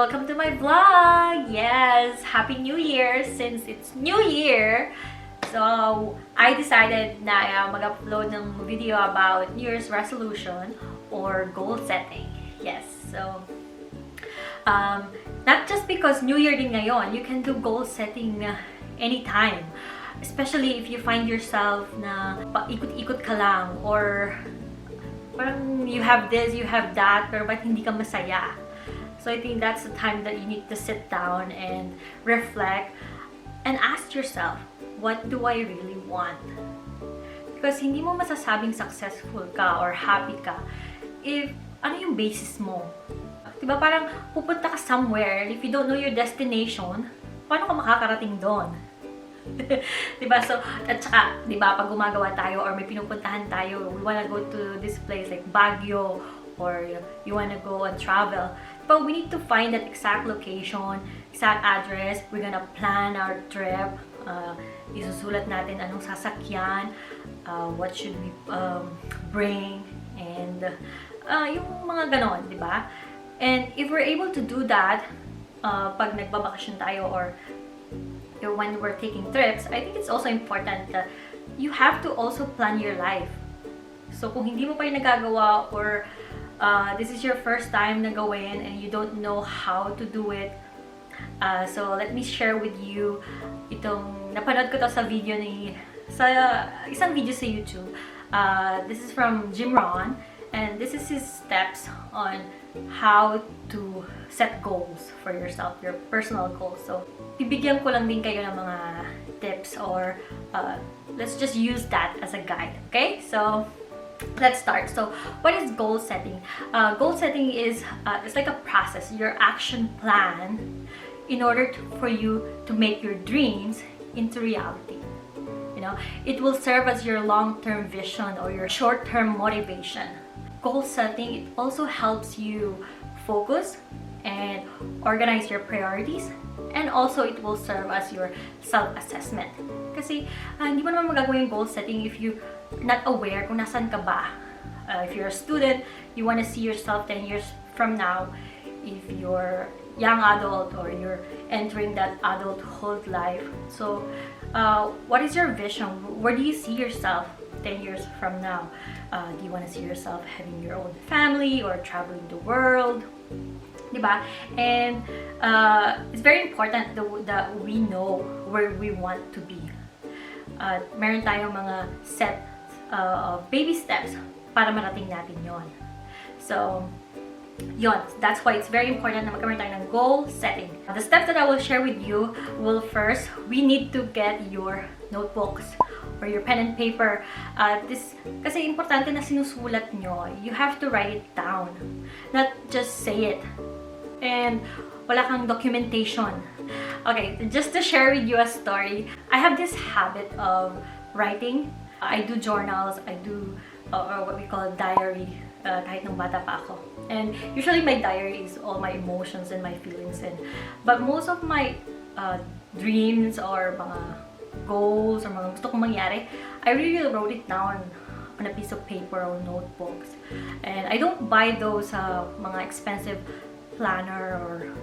Welcome to my vlog! Yes! Happy New Year! Since it's New Year, so I decided na mag-upload ng video about New Year's resolution or goal setting. Yes, so not just because New Year din ngayon, you can do goal setting anytime. Especially if you find yourself na paikot-ikot ka lang or parang you have this, you have that, pero ba't hindi ka masaya? So I think that's the time that you need to sit down and reflect and ask yourself, what do I really want? Because hindi mo masasabing successful ka or happy ka if ano yung basis mo. Diba parang pupunta ka somewhere and if you don't know your destination, paano ka makakarating doon? Diba? So, at saka, diba, pag gumagawa tayo or may pinupuntahan tayo, we wanna go to this place like Baguio or you wanna go and travel. But we need to find that exact location, exact address. We're gonna plan our trip. Isusulat natin anong sasakyan, what should we bring, and yung mga ganon, di ba? And if we're able to do that, pag nagbabakasyon tayo or when we're taking trips, I think it's also important that you have to also plan your life. So kung hindi mo pa yung nagagawa or this is your first time na gawin and you don't know how to do it, so let me share with you itong napanood ko to sa video sa isang video sa YouTube. This is from Jim Rohn and this is his steps on how to set goals for yourself, your personal goals. So bibigyan ko lang din kayo ng mga tips or let's just use that as a guide, okay? So let's start. So what is goal setting? Goal setting is it's like a process, your action plan in order for you to make your dreams into reality. You know, it will serve as your long-term vision or your short-term motivation. Goal setting, it also helps you focus and organize your priorities, and also it will serve as your self-assessment. Kasi hindi mo naman magagawa yung goal setting if you not aware kung nasan ka ba. If you're a student, you want to see yourself 10 years from now. If you're young adult or you're entering that adulthood life. So, what is your vision? Where do you see yourself 10 years from now? Do you want to see yourself having your own family or traveling the world? Diba? And it's very important that we know where we want to be. Meron tayong mga set baby steps para marating natin yon. So, yon. That's why it's very important na magkaroon tayo ng goal setting. The steps that I will share with you will first, we need to get your notebooks or your pen and paper. Kasi importante na sinusulat nyo. You have to write it down. Not just say it. And wala kang documentation. Okay, just to share with you a story, I have this habit of writing. I do journals, I do or what we call a diary kahit nung bata pa ako. And usually my diary is all my emotions and my feelings. But most of my dreams or mga goals or mga gusto kong mangyari, I really wrote it down on a piece of paper or notebooks. And I don't buy those mga expensive planner or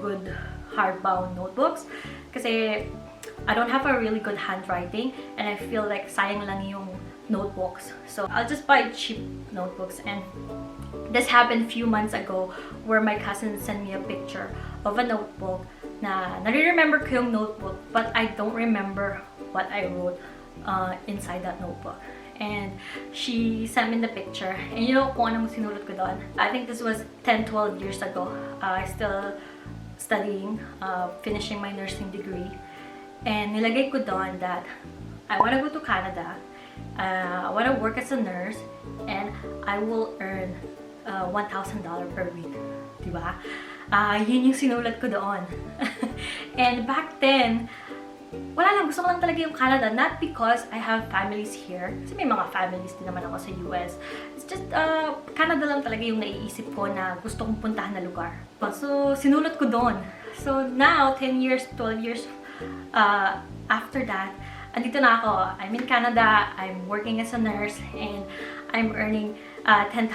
good hardbound notebooks kasi I don't have a really good handwriting and I feel like sayang lang yung notebooks. So I'll just buy cheap notebooks. And this happened a few months ago where my cousin sent me a picture of a notebook na nare-remember ko yung notebook but I don't remember what I wrote inside that notebook. And she sent me the picture. And you know kung anong sinulat ko doon? I think this was 10-12 years ago. I still studying, finishing my nursing degree. And nilagay ko doon that I want to go to Canada. I want to work as a nurse. And I will earn $1,000 per week. Diba? Yun yung sinulat ko doon. And back then, wala lang, gusto ko lang talaga yung Canada. Not because I have families here. Kasi may mga families din naman ako sa US. It's just, Canada lang talaga yung naiisip ko na gusto kong puntahan na lugar. So, sinulat ko doon. So, now, 10 years, 12 years after that, andito na ako. I'm in Canada, I'm working as a nurse, and I'm earning 10,000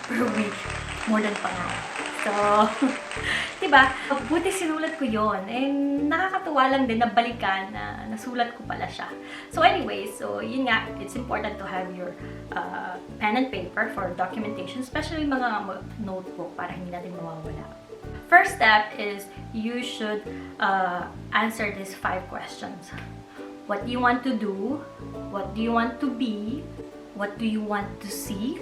per week. More than pa nga. So, Diba? Buti sinulat ko yon. And nakakatuwa lang din na balikan na nasulat ko pala siya. So anyway, so yun nga, it's important to have your pen and paper for documentation, especially mga notebook para hindi natin mawawala. First step is you should answer these 5 questions. What do you want to do? What do you want to be? What do you want to see?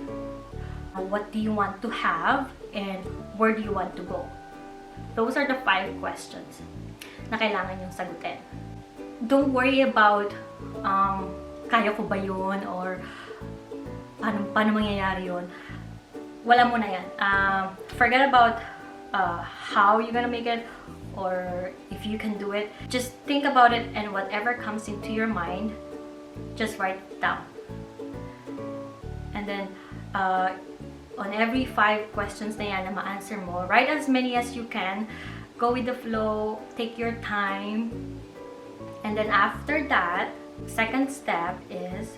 What do you want to have? And where do you want to go? Those are the 5 questions na kailangan yung sagutin. Don't worry about kaya ko ba yun or paano mangyayari yun. Wala mo na yan. Forget about how you're gonna make it or if you can do it. Just think about it, and whatever comes into your mind, just write it down. And then on every 5 questions na yan na ma-answer mo, write as many as you can. Go with the flow, take your time. And then after that, second step is,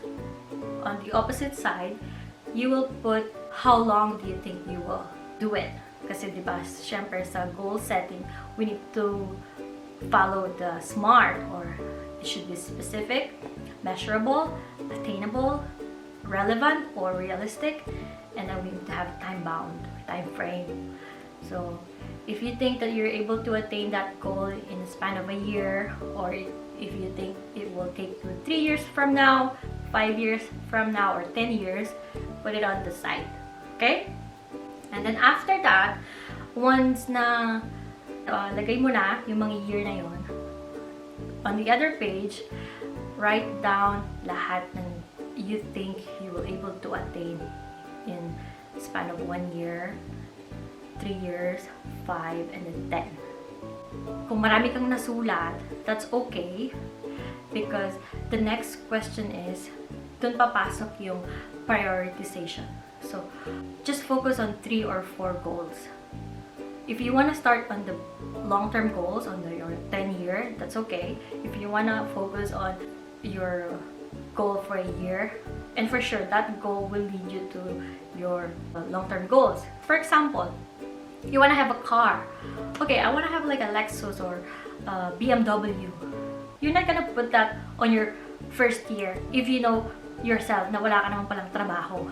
on the opposite side, you will put how long do you think you will do it. Kasi diba, syempre sa goal setting, we need to follow the SMART, or it should be specific, measurable, attainable, relevant, or realistic, and then we need to have time bound, time frame. So if you think that you're able to attain that goal in the span of a year, or if you think it will take you 3 years from now, 5 years from now, or 10 years, put it on the side. Okay? And then after that, once na lagay mo na yung mga year na yon, on the other page, write down lahat ng you think you will able to attain in span of 1 year, 3 years, 5, and then 10. Kung marami kang nasulat, that's okay, because the next question is, dun papasok yung prioritization. So, just focus on 3 or 4 goals. If you want to start on the long-term goals, on your 10-year, that's okay. If you want to focus on your goal for a year, and for sure that goal will lead you to your long-term goals. For example, you want to have a car. Okay, I want to have like a Lexus or BMW. You're not gonna put that on your first year if you know yourself na wala ka naman palang trabaho.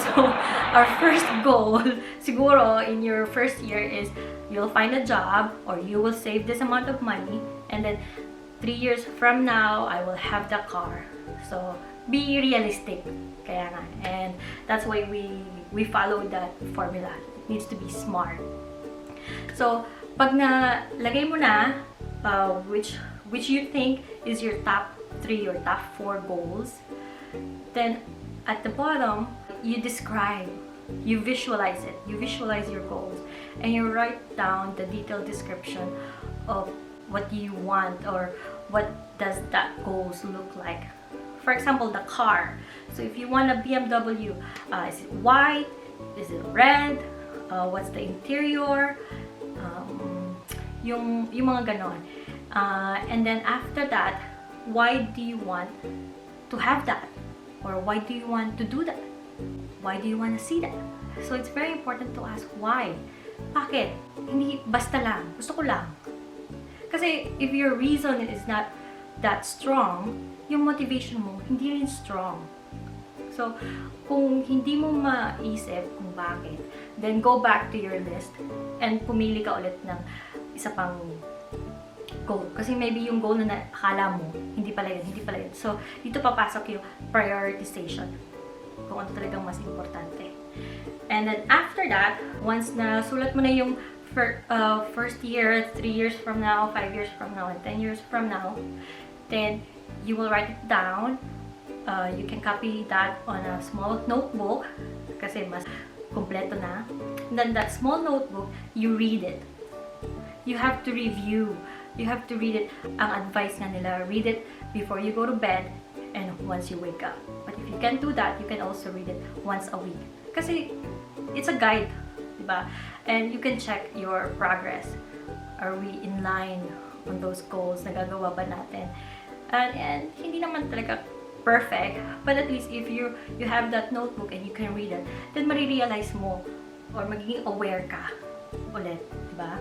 So, our first goal siguro in your first year is you'll find a job, or you will save this amount of money, and then 3 years from now, I will have the car. So, be realistic. Kaya nga. And that's why we follow that formula. It needs to be smart. So, pag nalagay mo na which you think is your top 3 or top 4 goals, then at the bottom, you describe, you visualize it. You visualize your goals, and you write down the detailed description of what you want, or what does that goals look like. For example, the car. So if you want a BMW, is it white? Is it red? What's the interior? Yung mga ganon. And then after that, why do you want to have that? Or why do you want to do that? Why do you want to see that? So it's very important to ask why. Bakit? Hindi basta lang. Gusto ko lang. Kasi if your reason is not that strong, yung motivation mo hindi rin strong. So, kung hindi mo maisip kung bakit, then go back to your list and pumili ka ulit ng isa pang goal. Kasi maybe yung goal na akala mo, hindi pala yun. So, dito papasok yung prioritization. Kung ano talagang mas importante. And then after that, once na sulat mo na yung first year, 3 years from now, 5 years from now, and 10 years from now, then you will write it down. You can copy that on a small notebook kasi mas kompleto na. And then that small notebook, you read it. You have to review. You have to read it. Ang advice nga nila, read it before you go to bed and once you wake up. But if you can't do that, you can also read it once a week. Kasi it's a guide, diba? And you can check your progress. Are we in line on those goals? Nagagawa ba natin? And hindi naman talaga perfect, but at least if you have that notebook and you can read it, then marirealize mo or magiging aware ka ulit, diba? ba?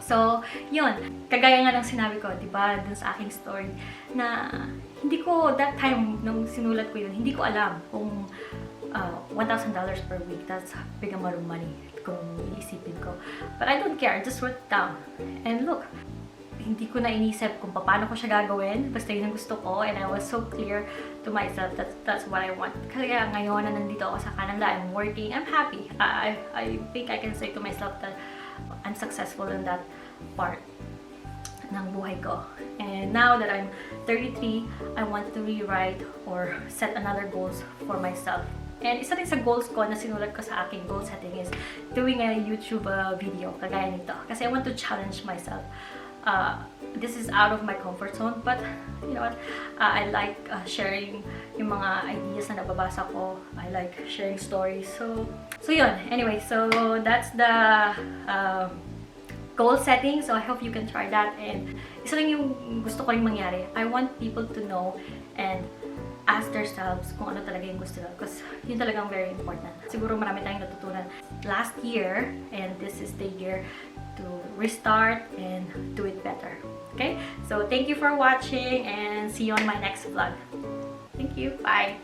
So, yun. Kagaya nga ng sinabi ko, di ba, dun sa aking story, na hindi ko, that time, nung sinulat ko yun, hindi ko alam kung $1,000 per week. That's big amount of money kung iisipin ko. But I don't care. I just wrote it down. And look, hindi ko na inisip kung paano ko siya gagawin. Basta yun ang gusto ko. And I was so clear to myself that that's what I want. Kaya ngayon na nandito ako sa Canada, I'm working, I'm happy. I think I can say to myself that I'm successful in that part ng buhay ko. And now that I'm 33, I want to rewrite or set another goals for myself. And isa rin sa goals ko na sinulat ko sa aking goal setting is doing a YouTube video kagaya nito. Kasi I want to challenge myself. This is out of my comfort zone, but you know what? I like sharing yung mga ideas na nababasa ko. I like sharing stories. So yun. Anyway, so that's the goal setting. So I hope you can try that. And isa lang yung gusto ko rin mangyari. I want people to know and ask themselves kung ano talaga yung gusto nila. Because yun talagang very important. Siguro marami tayong natutunan last year, and this is the year to restart and do it better. Okay? So thank you for watching, and see you on my next vlog. Thank you. Bye!